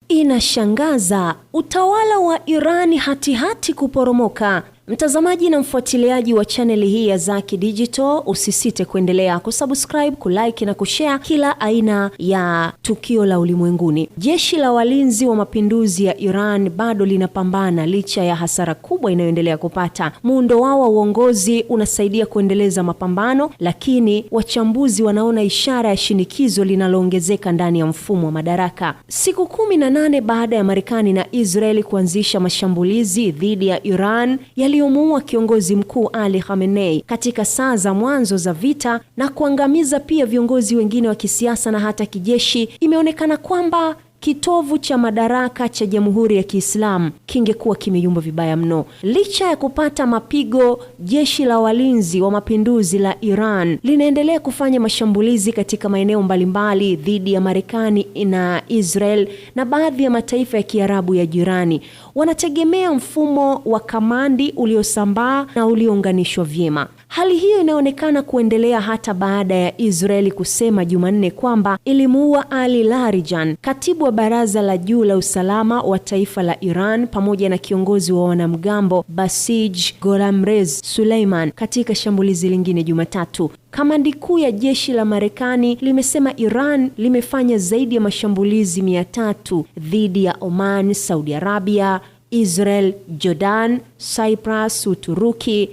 Inashangaza, utawala wa Irani hatihati kuporomoka. Mtazamaji na mfuatiliaji wa chaneli hii ya Zaki Digital, usisite kuendelea kusubscribe, kulike na kushare kila aina ya tukio la ulimwenguni. Jeshi la walinzi wa mapinduzi ya Iran bado linapambana licha ya hasara kubwa inayoendelea kupata. Muundo wao wa uongozi unasaidia kuendeleza mapambano, lakini wachambuzi wanaona ishara ya shinikizo linaloongezeka ndani ya mfumo wa madaraka. Siku 18 baada ya Marekani na Israeli kuanzisha mashambulizi dhidi ya Iran yaliyomuua kiongozi mkuu Ali Khamenei katika saa za mwanzo za vita na kuangamiza pia viongozi wengine wa kisiasa na hata kijeshi, imeonekana kwamba kitovu cha madaraka cha Jamhuri ya Kiislamu kingekuwa kimeyumba vibaya mno. Licha ya kupata mapigo, jeshi la walinzi wa mapinduzi la Iran linaendelea kufanya mashambulizi katika maeneo mbalimbali dhidi ya Marekani na Israel na baadhi ya mataifa ya Kiarabu ya jirani. Wanategemea mfumo wa kamandi uliosambaa na uliounganishwa vyema. Hali hiyo inaonekana kuendelea hata baada ya Israeli kusema Jumanne kwamba ilimuua Ali Larijani, katibu wa Baraza la Juu la Usalama wa Taifa la Iran, pamoja na kiongozi wa wanamgambo Basij Gholamrez Suleiman katika shambulizi lingine Jumatatu. Kamandi kuu ya jeshi la Marekani limesema Iran limefanya zaidi ya mashambulizi 300 dhidi ya Oman, Saudi Arabia, Israel, Jordan, Cyprus, Uturuki,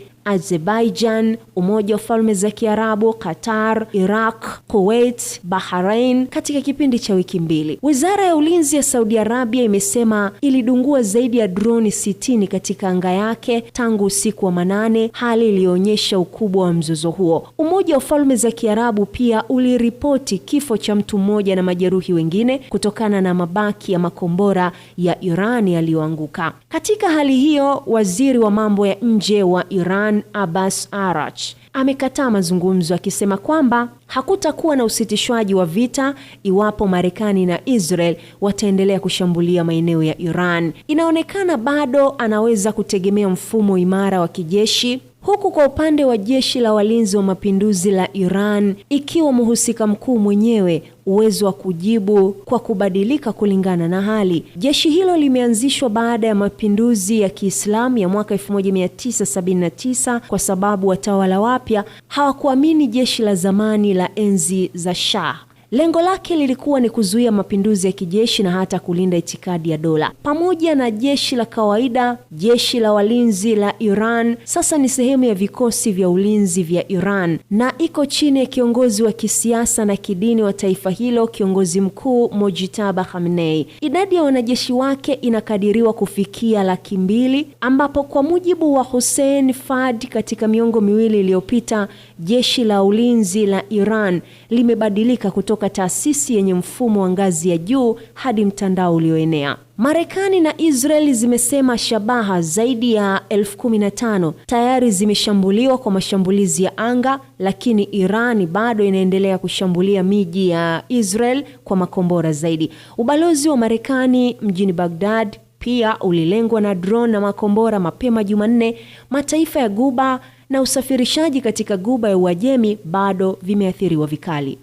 Azerbaijan, Umoja wa Falme za Kiarabu, Qatar, Iraq, Kuwait, Bahrain katika kipindi cha wiki 2. Wizara ya Ulinzi ya Saudi Arabia imesema ilidungua zaidi ya droni 60 katika anga yake tangu usiku wa manane, hali iliyoonyesha ukubwa wa mzozo huo. Umoja wa Falme za Kiarabu pia uliripoti kifo cha mtu mmoja na majeruhi wengine kutokana na mabaki ya makombora ya Iran yaliyoanguka. Katika hali hiyo, waziri wa mambo ya nje wa Iran Abbas Araghchi amekataa mazungumzo, akisema kwamba hakutakuwa na usitishwaji wa vita iwapo Marekani na Israel wataendelea kushambulia maeneo ya Iran. Inaonekana bado anaweza kutegemea mfumo imara wa kijeshi, huku kwa upande wa jeshi la walinzi wa mapinduzi la Iran ikiwa mhusika mkuu mwenyewe uwezo wa kujibu kwa kubadilika kulingana na hali. Jeshi hilo limeanzishwa baada ya mapinduzi ya Kiislamu ya mwaka 1979 kwa sababu watawala wapya hawakuamini jeshi la zamani la enzi za Shah. Lengo lake lilikuwa ni kuzuia mapinduzi ya kijeshi na hata kulinda itikadi ya dola. Pamoja na jeshi la kawaida, jeshi la walinzi la Iran sasa ni sehemu ya vikosi vya ulinzi vya Iran na iko chini ya kiongozi wa kisiasa na kidini wa taifa hilo, kiongozi mkuu Mojtaba Khamenei. Idadi ya wanajeshi wake inakadiriwa kufikia 200,000, ambapo kwa mujibu wa Hussein Fadi, katika miongo miwili iliyopita jeshi la ulinzi la Iran limebadilika kutoka taasisi yenye mfumo wa ngazi ya juu hadi mtandao ulioenea. Marekani na Israeli zimesema shabaha zaidi ya 15,000 tayari zimeshambuliwa kwa mashambulizi ya anga, lakini Iran bado inaendelea kushambulia miji ya Israel kwa makombora zaidi. Ubalozi wa Marekani mjini Baghdad pia ulilengwa na drone na makombora mapema Jumanne. Mataifa ya Ghuba na usafirishaji katika Ghuba ya Uajemi bado vimeathiriwa vikali.